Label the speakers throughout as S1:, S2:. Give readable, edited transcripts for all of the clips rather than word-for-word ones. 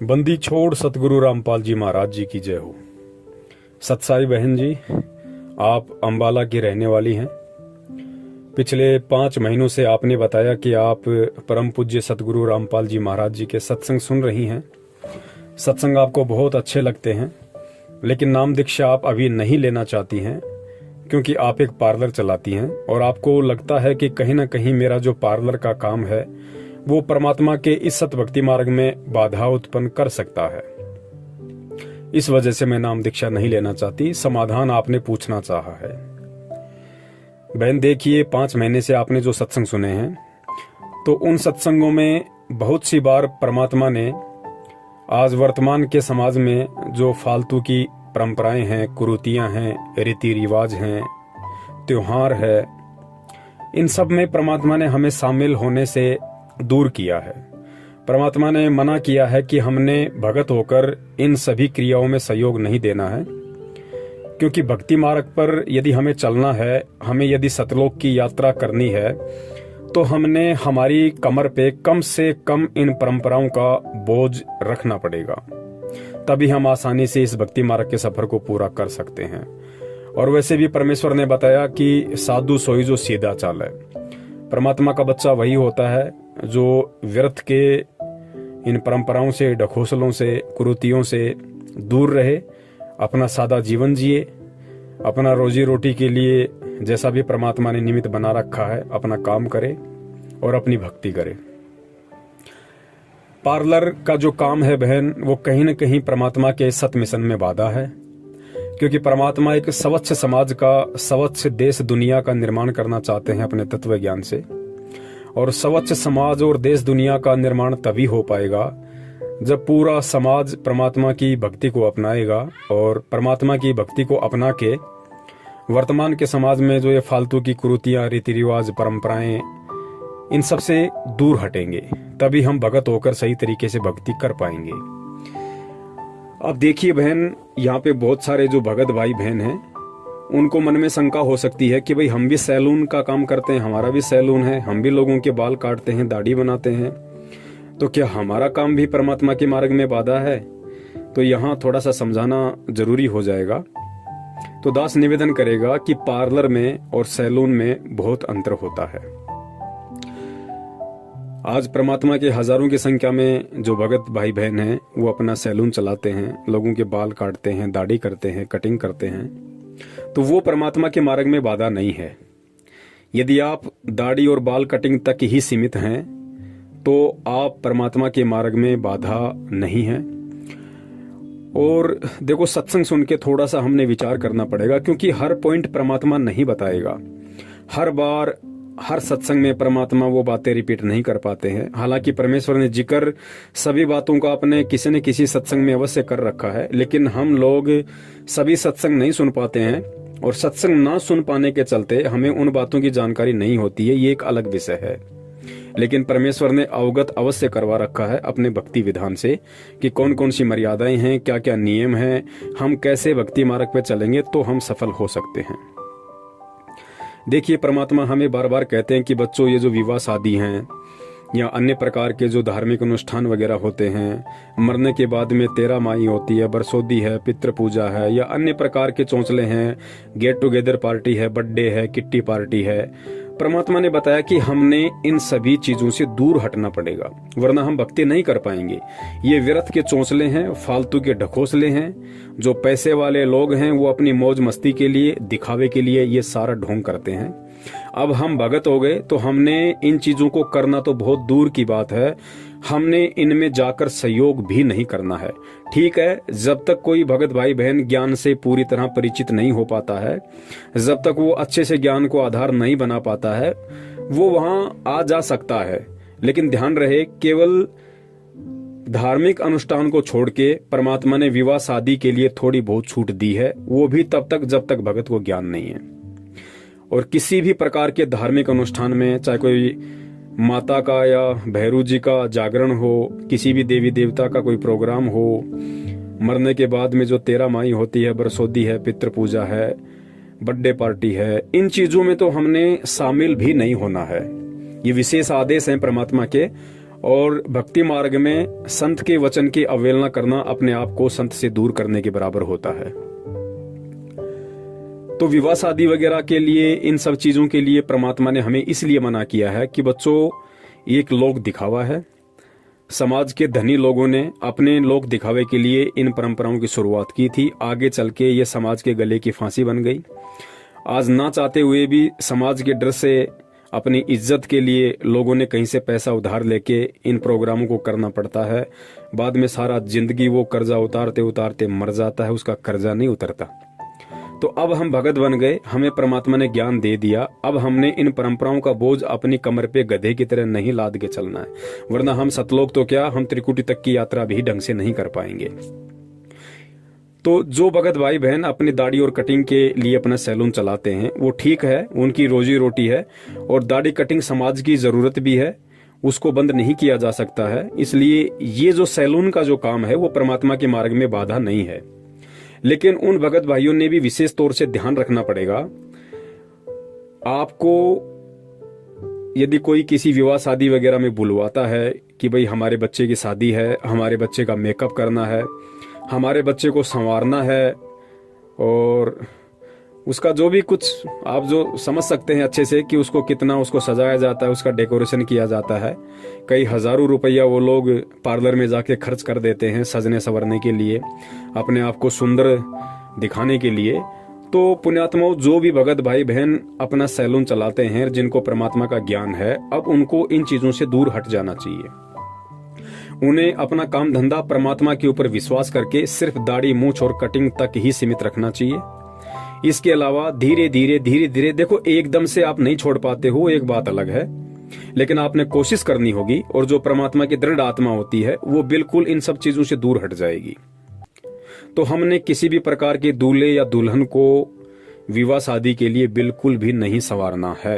S1: बंदी छोड़ सतगुरु रामपाल जी महाराज जी की जय हो। सतसाई बहन जी, आप अंबाला की रहने वाली हैं। पिछले 5 महीनों से आपने बताया कि आप परम पूज्य सतगुरु रामपाल जी महाराज जी के सत्संग सुन रही हैं। सत्संग आपको बहुत अच्छे लगते हैं, लेकिन नाम दीक्षा आप अभी नहीं लेना चाहती हैं क्योंकि आप एक पार्लर चलाती हैं और आपको लगता है कि कहीं ना कहीं मेरा जो पार्लर का काम है वो परमात्मा के इस सत भक्ति मार्ग में बाधा उत्पन्न कर सकता है। इस वजह से मैं नाम दीक्षा नहीं लेना चाहती। समाधान आपने पूछना चाहा है। बहन देखिए, 5 महीने से आपने जो सत्संग सुने हैं तो उन सत्संगों में बहुत सी बार परमात्मा ने आज वर्तमान के समाज में जो फालतू की परंपराएं हैं, कुरीतियां हैं, रीति रिवाज हैं, त्योहार है, इन सब में परमात्मा ने हमें शामिल होने से दूर किया है। परमात्मा ने मना किया है कि हमने भगत होकर इन सभी क्रियाओं में सहयोग नहीं देना है, क्योंकि भक्ति मार्ग पर यदि हमें चलना है, हमें यदि सतलोक की यात्रा करनी है, तो हमने हमारी कमर पे कम से कम इन परंपराओं का बोझ रखना पड़ेगा। तभी हम आसानी से इस भक्ति मार्ग के सफर को पूरा कर सकते हैं। और वैसे भी परमेश्वर ने बताया कि साधु सोई जो सीधा चाल है। परमात्मा का बच्चा वही होता है जो व्यर्थ के इन परंपराओं से, ढकोसलों से, कुरीतियों से दूर रहे, अपना सादा जीवन जिए, अपना रोजी रोटी के लिए जैसा भी परमात्मा ने निमित्त बना रखा है अपना काम करे और अपनी भक्ति करे। पार्लर का जो काम है बहन, वो कहीं न कहीं परमात्मा के सत मिशन में बाधा है, क्योंकि परमात्मा एक स्वच्छ समाज का, स्वच्छ देश दुनिया का निर्माण करना चाहते हैं अपने तत्व ज्ञान से। और स्वच्छ समाज और देश दुनिया का निर्माण तभी हो पाएगा जब पूरा समाज परमात्मा की भक्ति को अपनाएगा। और परमात्मा की भक्ति को अपना के वर्तमान के समाज में जो ये फालतू की कुरीतियां, रीति रिवाज, परंपराएं, इन सब से दूर हटेंगे, तभी हम भगत होकर सही तरीके से भक्ति कर पाएंगे। अब देखिए बहन, यहाँ पे बहुत सारे जो भगत भाई बहन हैं, उनको मन में शंका हो सकती है कि भाई हम भी सैलून का काम करते हैं, हमारा भी सैलून है, हम भी लोगों के बाल काटते हैं, दाढ़ी बनाते हैं, तो क्या हमारा काम भी परमात्मा के मार्ग में बाधा है? तो यहाँ थोड़ा सा समझाना जरूरी हो जाएगा। तो दास निवेदन करेगा कि पार्लर में और सैलून में बहुत अंतर होता है। आज परमात्मा के हजारों की संख्या में जो भगत भाई बहन हैं वो अपना सैलून चलाते हैं, लोगों के बाल काटते हैं, दाढ़ी करते हैं, कटिंग करते हैं, तो वो परमात्मा के मार्ग में बाधा नहीं है। यदि आप दाढ़ी और बाल कटिंग तक ही सीमित हैं तो आप परमात्मा के मार्ग में बाधा नहीं है। और देखो, सत्संग सुन के थोड़ा सा हमने विचार करना पड़ेगा, क्योंकि हर पॉइंट परमात्मा नहीं बताएगा। हर बार हर सत्संग में परमात्मा वो बातें रिपीट नहीं कर पाते हैं। हालांकि परमेश्वर ने जिक्र सभी बातों का अपने किसी न किसी सत्संग में अवश्य कर रखा है, लेकिन हम लोग सभी सत्संग नहीं सुन पाते हैं और सत्संग ना सुन पाने के चलते हमें उन बातों की जानकारी नहीं होती है। ये एक अलग विषय है, लेकिन परमेश्वर ने अवगत अवश्य करवा रखा है अपने भक्ति विधान से कि कौन कौन सी मर्यादाएं हैं, क्या क्या नियम हैं, हम कैसे भक्ति मार्ग पे चलेंगे तो हम सफल हो सकते हैं। देखिए, परमात्मा हमें बार बार कहते हैं कि बच्चों, ये जो विवाह शादी हैं या अन्य प्रकार के जो धार्मिक अनुष्ठान वगैरह होते हैं, मरने के बाद में 13 माई होती है, बरसोदी है, पितृ पूजा है, या अन्य प्रकार के चौंचले हैं, गेट टुगेदर पार्टी है, बर्थडे है, किट्टी पार्टी है, परमात्मा ने बताया कि हमने इन सभी चीजों से दूर हटना पड़ेगा, वरना हम भक्ति नहीं कर पाएंगे। ये व्यर्थ के चौंचले हैं, फालतू के ढकोसले हैं। जो पैसे वाले लोग हैं वो अपनी मौज मस्ती के लिए, दिखावे के लिए ये सारा ढोंग करते हैं। अब हम भगत हो गए तो हमने इन चीजों को करना तो बहुत दूर की बात है, हमने इनमें जाकर सहयोग भी नहीं करना है। ठीक है, जब तक कोई भगत भाई बहन ज्ञान से पूरी तरह परिचित नहीं हो पाता है, जब तक वो अच्छे से ज्ञान को आधार नहीं बना पाता है, वो वहां आ जा सकता है। लेकिन ध्यान रहे, केवल धार्मिक अनुष्ठान को छोड़ के परमात्मा ने विवाह शादी के लिए थोड़ी बहुत छूट दी है, वो भी तब तक जब तक भगत को ज्ञान नहीं है। और किसी भी प्रकार के धार्मिक अनुष्ठान में, चाहे कोई माता का या भैरू जी का जागरण हो, किसी भी देवी देवता का कोई प्रोग्राम हो, मरने के बाद में जो 13 माई होती है, बरसोदी है, पितृ पूजा है, बर्थडे पार्टी है, इन चीजों में तो हमने शामिल भी नहीं होना है। ये विशेष आदेश हैं परमात्मा के। और भक्ति मार्ग में संत के वचन की अवहेलना करना अपने आप को संत से दूर करने के बराबर होता है। तो विवाह शादी वगैरह के लिए, इन सब चीजों के लिए परमात्मा ने हमें इसलिए मना किया है कि बच्चों, एक लोक दिखावा है। समाज के धनी लोगों ने अपने लोक दिखावे के लिए इन परंपराओं की शुरुआत की थी। आगे चल के ये समाज के गले की फांसी बन गई। आज ना चाहते हुए भी समाज के डर से, अपनी इज्जत के लिए लोगों ने कहीं से पैसा उधार लेके इन प्रोग्रामों को करना पड़ता है। बाद में सारा जिंदगी वो कर्जा उतारते उतारते मर जाता है, उसका कर्जा नहीं उतरता। तो अब हम भगत बन गए, हमें परमात्मा ने ज्ञान दे दिया। अब हमने इन परंपराओं का बोझ अपनी कमर पे गधे की तरह नहीं लाद के चलना है, वरना हम सतलोक तो क्या, हम त्रिकुटी तक की यात्रा भी ढंग से नहीं कर पाएंगे। तो जो भगत भाई बहन अपनी दाढ़ी और कटिंग के लिए अपना सैलून चलाते हैं, वो ठीक है, उनकी रोजी रोटी है, और दाढ़ी कटिंग समाज की जरूरत भी है, उसको बंद नहीं किया जा सकता है। इसलिए ये जो सैलून का जो काम है वो परमात्मा के मार्ग में बाधा नहीं है। लेकिन उन भगत भाइयों ने भी विशेष तौर से ध्यान रखना पड़ेगा। आपको यदि कोई किसी विवाह शादी वगैरह में बुलवाता है कि भाई हमारे बच्चे की शादी है, हमारे बच्चे का मेकअप करना है, हमारे बच्चे को संवारना है, और उसका जो भी कुछ आप जो समझ सकते हैं अच्छे से कि उसको कितना उसको सजाया जाता है, उसका डेकोरेशन किया जाता है, कई हजारों रुपया वो लोग पार्लर में जाके खर्च कर देते हैं सजने संवरने के लिए, अपने आप को सुंदर दिखाने के लिए। तो पुण्यात्माओं, जो भी भगत भाई बहन अपना सैलून चलाते हैं, जिनको परमात्मा का ज्ञान है, अब उनको इन चीजों से दूर हट जाना चाहिए। उन्हें अपना काम धंधा परमात्मा के ऊपर विश्वास करके सिर्फ दाढ़ी मूंछ और कटिंग तक ही सीमित रखना चाहिए। इसके अलावा धीरे धीरे देखो, एकदम से आप नहीं छोड़ पाते हो, एक बात अलग है, लेकिन आपने कोशिश करनी होगी, और जो परमात्मा की दृढ़ आत्मा होती है वो बिल्कुल इन सब चीजों से दूर हट जाएगी। तो हमने किसी भी प्रकार के दूल्हे या दुल्हन को विवाह शादी के लिए बिल्कुल भी नहीं संवारना है,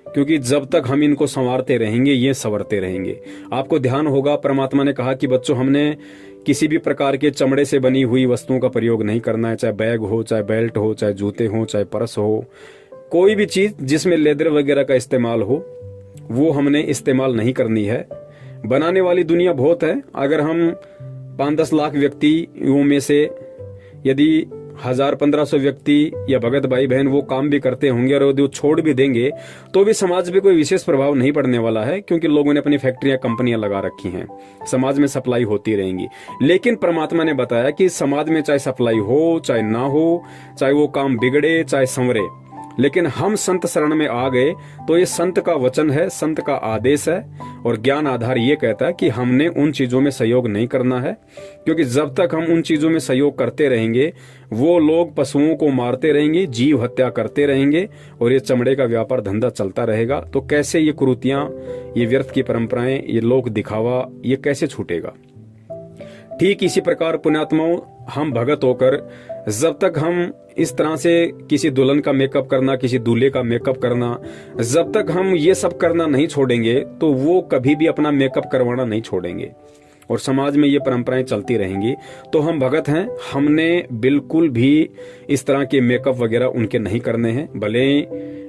S1: क्योंकि जब तक हम इनको संवारते रहेंगे ये संवरते रहेंगे। आपको ध्यान होगा, परमात्मा ने कहा कि बच्चों, हमने किसी भी प्रकार के चमड़े से बनी हुई वस्तुओं का प्रयोग नहीं करना है, चाहे बैग हो, चाहे बेल्ट हो, चाहे जूते हो, चाहे पर्स हो, कोई भी चीज जिसमें लेदर वगैरह का इस्तेमाल हो वो हमने इस्तेमाल नहीं करनी है। बनाने वाली दुनिया बहुत है। अगर हम 5-10 लाख व्यक्तियों में से यदि 1000-1500 व्यक्ति या भगत भाई बहन वो काम भी करते होंगे और वो छोड़ भी देंगे तो भी समाज पे कोई विशेष प्रभाव नहीं पड़ने वाला है, क्योंकि लोगों ने अपनी फैक्ट्रियां कंपनियां लगा रखी हैं, समाज में सप्लाई होती रहेंगी। लेकिन परमात्मा ने बताया कि समाज में चाहे सप्लाई हो चाहे ना हो, चाहे वो काम बिगड़े चाहे संवरे, लेकिन हम संत शरण में आ गए तो ये संत का वचन है, संत का आदेश है, और ज्ञान आधार ये कहता है कि हमने उन चीजों में सहयोग नहीं करना है, क्योंकि जब तक हम उन चीजों में सहयोग करते रहेंगे वो लोग पशुओं को मारते रहेंगे, जीव हत्या करते रहेंगे, और ये चमड़े का व्यापार धंधा चलता रहेगा। तो कैसे ये कुरीतियां, ये व्यर्थ की परंपराएं, ये लोक दिखावा, ये कैसे छूटेगा? ठीक इसी प्रकार पुण्यात्माओं, हम भगत होकर जब तक हम इस तरह से किसी दुल्हन का मेकअप करना, किसी दूल्हे का मेकअप करना, जब तक हम ये सब करना नहीं छोड़ेंगे तो वो कभी भी अपना मेकअप करवाना नहीं छोड़ेंगे, और समाज में ये परंपराएं चलती रहेंगी। तो हम भगत हैं, हमने बिल्कुल भी इस तरह के मेकअप वगैरह उनके नहीं करने हैं। भले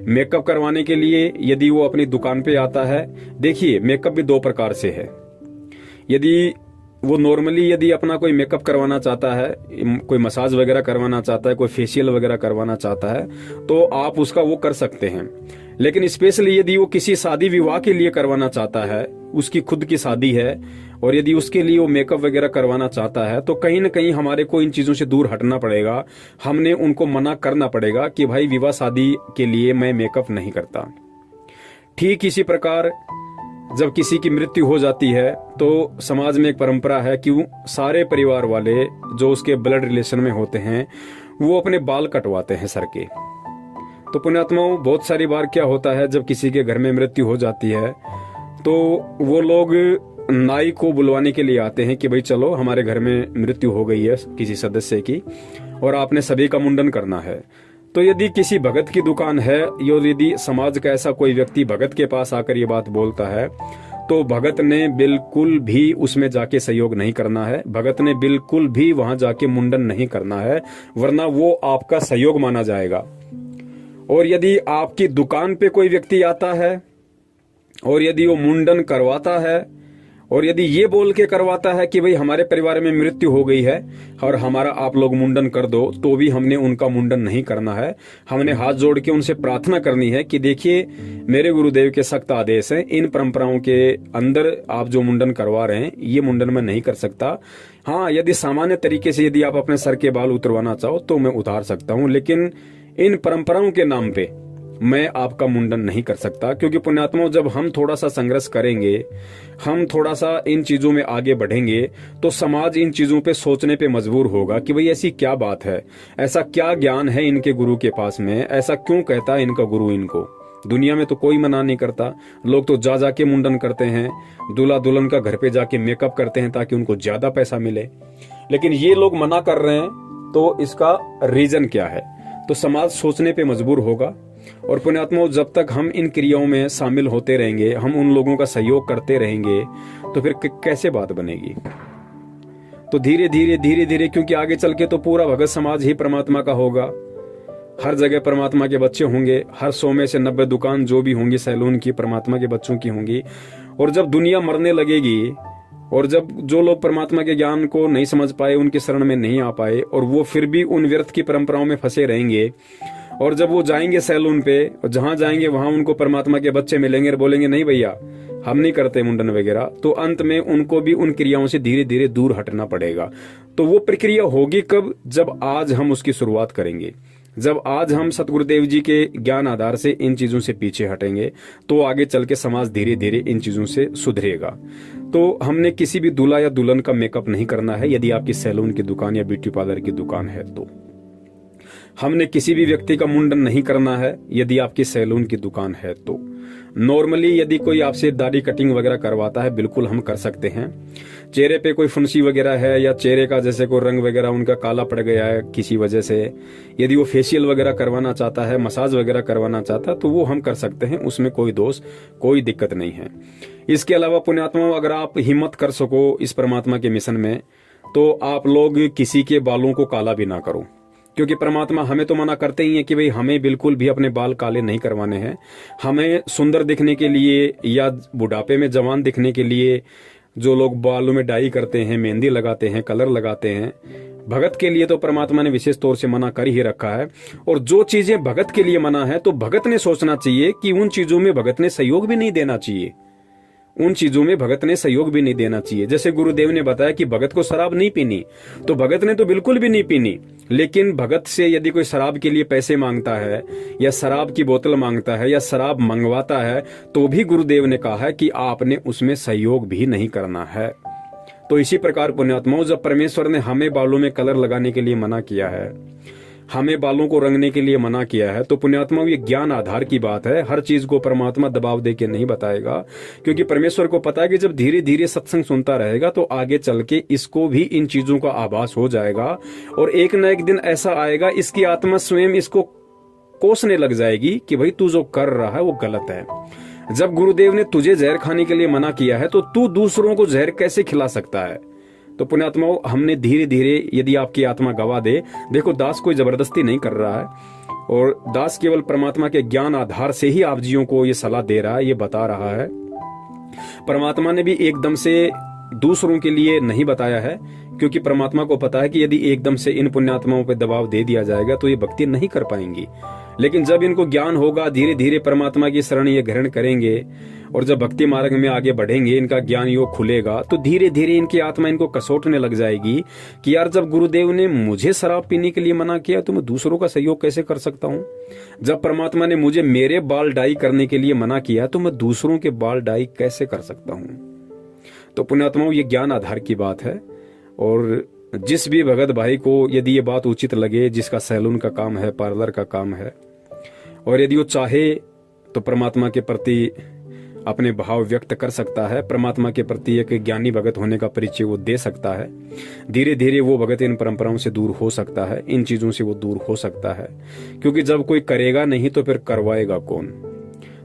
S1: मेकअप करवाने के लिए यदि वो अपनी दुकान पे आता है, देखिए मेकअप भी 2 प्रकार से है। यदि वो नॉर्मली यदि अपना कोई मेकअप करवाना चाहता है, कोई मसाज वगैरह करवाना चाहता है, कोई फेशियल वगैरह करवाना चाहता है, तो आप उसका वो कर सकते हैं। लेकिन स्पेशली यदि वो किसी शादी विवाह के लिए करवाना चाहता है, उसकी खुद की शादी है, और यदि उसके लिए वो मेकअप वगैरह करवाना चाहता है, तो कहीं न कहीं हमारे को इन चीजों से दूर हटना पड़ेगा। हमने उनको मना करना पड़ेगा कि भाई विवाह शादी के लिए मैं मेकअप नहीं करता। ठीक इसी प्रकार जब किसी की मृत्यु हो जाती है तो समाज में एक परंपरा है कि सारे परिवार वाले जो उसके ब्लड रिलेशन में होते हैं वो अपने बाल कटवाते हैं सर के। तो पुण्यात्माओं, बहुत सारी बार क्या होता है, जब किसी के घर में मृत्यु हो जाती है तो वो लोग नाई को बुलवाने के लिए आते हैं कि भाई चलो हमारे घर में मृत्यु हो गई है किसी सदस्य की और आपने सभी का मुंडन करना है। तो यदि किसी भगत की दुकान है, यदि समाज का ऐसा कोई व्यक्ति भगत के पास आकर ये बात बोलता है, तो भगत ने बिल्कुल भी उसमें जाके सहयोग नहीं करना है। भगत ने बिल्कुल भी वहां जाके मुंडन नहीं करना है, वरना वो आपका सहयोग माना जाएगा। और यदि आपकी दुकान पे कोई व्यक्ति आता है और यदि वो मुंडन करवाता है और यदि ये बोल के करवाता है कि भाई हमारे परिवार में मृत्यु हो गई है और हमारा आप लोग मुंडन कर दो, तो भी हमने उनका मुंडन नहीं करना है। हमने हाथ जोड़ के उनसे प्रार्थना करनी है कि देखिए मेरे गुरुदेव के सख्त आदेश हैं, इन परंपराओं के अंदर आप जो मुंडन करवा रहे हैं ये मुंडन मैं नहीं कर सकता। हाँ, यदि सामान्य तरीके से यदि आप अपने सर के बाल उतरवाना चाहो तो मैं उतार सकता हूँ, लेकिन इन परंपराओं के नाम पे मैं आपका मुंडन नहीं कर सकता। क्योंकि पुण्यात्माओं, जब हम थोड़ा सा संघर्ष करेंगे, हम थोड़ा सा इन चीजों में आगे बढ़ेंगे, तो समाज इन चीजों पे सोचने पे मजबूर होगा कि भाई ऐसी क्या बात है, ऐसा क्या ज्ञान है इनके गुरु के पास में, ऐसा क्यों कहता है इनका गुरु इनको। दुनिया में तो कोई मना नहीं करता, लोग तो जा जाके मुंडन करते हैं, दूल्हा दुल्हन का घर पे जाके मेकअप करते हैं ताकि उनको ज्यादा पैसा मिले। लेकिन ये लोग मना कर रहे हैं, तो इसका रीजन क्या है? तो समाज सोचने पे मजबूर होगा। और पुण्यात्माओं, जब तक हम इन क्रियाओं में शामिल होते रहेंगे, हम उन लोगों का सहयोग करते रहेंगे, तो फिर कैसे बात बनेगी? तो धीरे धीरे क्योंकि आगे चल के तो पूरा भगत समाज ही परमात्मा का होगा। हर जगह परमात्मा के बच्चे होंगे, हर 100 में से 90 दुकान जो भी होंगी सैलून की परमात्मा के बच्चों की होंगी। और जब दुनिया मरने लगेगी और जब जो लोग परमात्मा के ज्ञान को नहीं समझ पाए, उनके शरण में नहीं आ पाए, और वो फिर भी उन व्यर्थ की परंपराओं में फंसे रहेंगे, और जब वो जाएंगे सैलून पे और जहां जाएंगे वहां उनको परमात्मा के बच्चे मिलेंगे और बोलेंगे नहीं भैया हम नहीं करते मुंडन वगैरह, तो अंत में उनको भी उन क्रियाओं से धीरे धीरे दूर हटना पड़ेगा। तो वो प्रक्रिया होगी कब? जब आज हम उसकी शुरुआत करेंगे, जब आज हम सतगुरुदेव जी के ज्ञान आधार से इन चीजों से पीछे हटेंगे, तो आगे चल के समाज धीरे धीरे इन चीजों से सुधरेगा। तो हमने किसी भी दूल्हा या दुल्हन का मेकअप नहीं करना है यदि आपकी सैलून की दुकान या ब्यूटी पार्लर की दुकान है। तो हमने किसी भी व्यक्ति का मुंडन नहीं करना है यदि आपकी सैलून की दुकान है। तो नॉर्मली यदि कोई आपसे दाढ़ी कटिंग वगैरह करवाता है, बिल्कुल हम कर सकते हैं। चेहरे पे कोई फुंसी वगैरह है या चेहरे का जैसे कोई रंग वगैरह उनका काला पड़ गया है किसी वजह से, यदि वो फेशियल वगैरह करवाना चाहता है, मसाज वगैरह करवाना चाहता है, तो वो हम कर सकते हैं, उसमें कोई दोष कोई दिक्कत नहीं है। इसके अलावा पुण्यात्माओं, अगर आप हिम्मत कर सको इस परमात्मा के मिशन में, तो आप लोग किसी के बालों को काला भी ना करो। क्योंकि परमात्मा हमें तो मना करते ही है कि भाई हमें बिल्कुल भी अपने बाल काले नहीं करवाने हैं। हमें सुंदर दिखने के लिए या बुढ़ापे में जवान दिखने के लिए जो लोग बालों में डाई करते हैं, मेहंदी लगाते हैं, कलर लगाते हैं, भगत के लिए तो परमात्मा ने विशेष तौर से मना कर ही रखा है। और जो चीजें भगत के लिए मना है, तो भगत ने सोचना चाहिए कि उन चीजों में भगत ने सहयोग भी नहीं देना चाहिए, उन चीजों में भगत ने सहयोग भी नहीं देना चाहिए। जैसे गुरुदेव ने बताया कि भगत को शराब नहीं पीनी, तो भगत ने तो बिल्कुल भी नहीं पीनी। लेकिन भगत से यदि कोई शराब के लिए पैसे मांगता है या शराब की बोतल मांगता है या शराब मंगवाता है, तो भी गुरुदेव ने कहा है कि आपने उसमें सहयोग भी नहीं करना है। तो इसी प्रकार पुण्यात्माओं, जब परमेश्वर ने हमें बालों में कलर लगाने के लिए मना किया है, हमें बालों को रंगने के लिए मना किया है, तो पुण्यात्माओं ये ज्ञान आधार की बात है। हर चीज को परमात्मा दबाव दे के नहीं बताएगा, क्योंकि परमेश्वर को पता है कि जब धीरे धीरे सत्संग सुनता रहेगा तो आगे चल के इसको भी इन चीजों का आभास हो जाएगा, और एक न एक दिन ऐसा आएगा इसकी आत्मा स्वयं इसको कोसने लग जाएगी कि भाई तू जो कर रहा है वो गलत है। जब गुरुदेव ने तुझे जहर खाने के लिए मना किया है, तो तू दूसरों को जहर कैसे खिला सकता है? तो पुण्यात्माओं, हमने धीरे धीरे, यदि आपकी आत्मा गवा दे, देखो दास कोई जबरदस्ती नहीं कर रहा है, और दास केवल परमात्मा के ज्ञान आधार से ही आप जियों को ये सलाह दे रहा है, ये बता रहा है। परमात्मा ने भी एकदम से दूसरों के लिए नहीं बताया है, क्योंकि परमात्मा को पता है कि यदि एकदम से इन पुण्यात्माओं पर दबाव दे दिया जाएगा तो ये भक्ति नहीं कर पाएंगी। लेकिन जब इनको ज्ञान होगा, धीरे धीरे परमात्मा की शरण ये ग्रहण करेंगे, और जब भक्ति मार्ग में आगे बढ़ेंगे, इनका ज्ञान योग खुलेगा, तो धीरे धीरे इनकी आत्मा इनको कसोटने लग जाएगी कि यार जब गुरुदेव ने मुझे शराब पीने के लिए मना किया तो मैं दूसरों का सहयोग कैसे कर सकता हूँ? जब परमात्मा ने मुझे मेरे बाल डाई करने के लिए मना किया तो मैं दूसरों के बाल डाई कैसे कर सकता हूँ? तो पुण्यात्माओं, ये ज्ञान आधार की बात है। और जिस भी भगत भाई को यदि ये बात उचित लगे, जिसका सैलून का काम है, पार्लर का काम है, और यदि वो चाहे तो परमात्मा के प्रति अपने भाव व्यक्त कर सकता है, परमात्मा के प्रति एक ज्ञानी भगत होने का परिचय वो दे सकता है, धीरे धीरे वो भगत इन परंपराओं से दूर हो सकता है, इन चीजों से वो दूर हो सकता है। क्योंकि जब कोई करेगा नहीं तो फिर करवाएगा कौन?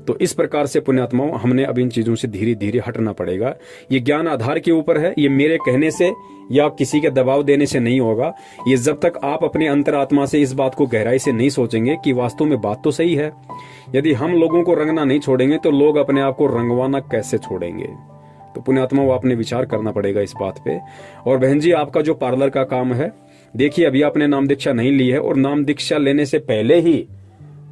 S1: तो इस प्रकार से पुण्यात्माओं, हमने अब इन चीजों से धीरे धीरे हटना पड़ेगा। ये ज्ञान आधार के ऊपर है, ये मेरे कहने से या किसी के दबाव देने से नहीं होगा। ये जब तक आप अपने अंतरात्मा से इस बात को गहराई से नहीं सोचेंगे कि वास्तव में बात तो सही है। यदि हम लोगों को रंगना नहीं छोड़ेंगे तो लोग अपने आप को रंगवाना कैसे छोड़ेंगे? तो पुण्यात्माओं, आपने विचार करना पड़ेगा इस बात पे। और बहन जी, आपका जो पार्लर का काम है, देखिए अभी आपने नाम दीक्षा नहीं ली है, और नाम दीक्षा लेने से पहले ही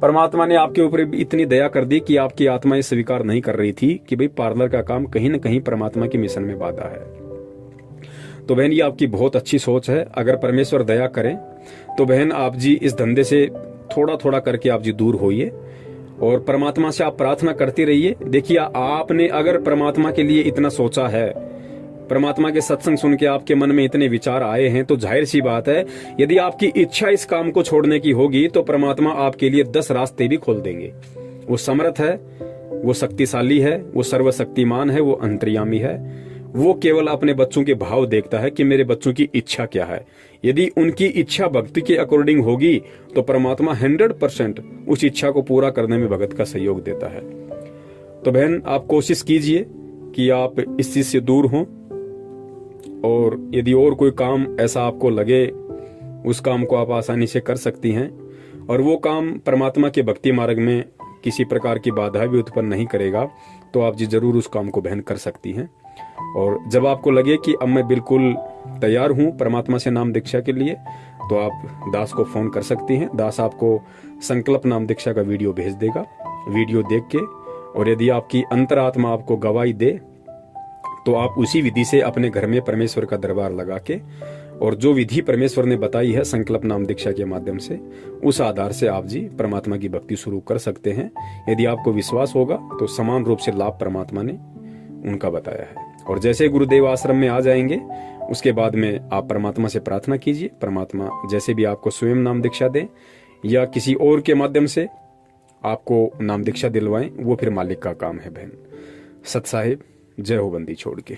S1: परमात्मा ने आपके ऊपर इतनी दया कर दी कि आपकी आत्मा ये स्वीकार नहीं कर रही थी कि भाई पार्लर का काम कहीं ना कहीं परमात्मा के मिशन में बाधा है। तो बहन, ये आपकी बहुत अच्छी सोच है। अगर परमेश्वर दया करें तो बहन आप जी इस धंधे से थोड़ा थोड़ा करके आप जी दूर होइए और परमात्मा से आप प्रार्थना करते रहिए। देखिए, आपने अगर परमात्मा के लिए इतना सोचा है, परमात्मा के सत्संग सुन के आपके मन में इतने विचार आए हैं, तो जाहिर सी बात है यदि आपकी इच्छा इस काम को छोड़ने की होगी तो परमात्मा आपके लिए 10 रास्ते भी खोल देंगे। वो समर्थ है, वो शक्तिशाली है, वो सर्वशक्तिमान है, वो अंतर्यामी है। वो केवल अपने बच्चों के भाव देखता है कि मेरे बच्चों की इच्छा क्या है। यदि उनकी इच्छा भक्ति के अकॉर्डिंग होगी तो परमात्मा 100% उस इच्छा को पूरा करने में भगत का सहयोग देता है। तो बहन, आप कोशिश कीजिए कि आप इस चीज से दूर हों, और यदि और कोई काम ऐसा आपको लगे उस काम को आप आसानी से कर सकती हैं, और वो काम परमात्मा के भक्ति मार्ग में किसी प्रकार की बाधा भी उत्पन्न नहीं करेगा, तो आप जी जरूर उस काम को बहन कर सकती हैं। और जब आपको लगे कि अब मैं बिल्कुल तैयार हूं परमात्मा से नाम दीक्षा के लिए, तो आप दास को फोन कर सकती हैं। दास आपको संकल्प नाम दीक्षा का वीडियो भेज देगा। वीडियो देख के, और यदि आपकी अंतरात्मा आपको गवाही दे तो आप उसी विधि से अपने घर में परमेश्वर का दरबार लगा के, और जो विधि परमेश्वर ने बताई है संकल्प नाम दीक्षा के माध्यम से, उस आधार से आप जी परमात्मा की भक्ति शुरू कर सकते हैं। यदि आपको विश्वास होगा तो समान रूप से लाभ परमात्मा ने उनका बताया है। और जैसे गुरुदेव आश्रम में आ जाएंगे उसके बाद में आप परमात्मा से प्रार्थना कीजिए, परमात्मा जैसे भी आपको स्वयं नाम दीक्षा दें या किसी और के माध्यम से आपको नाम दीक्षा दिलवाएं, वो फिर मालिक का काम है। बहन सत साहिब, जय हो बंदी छोड़ के।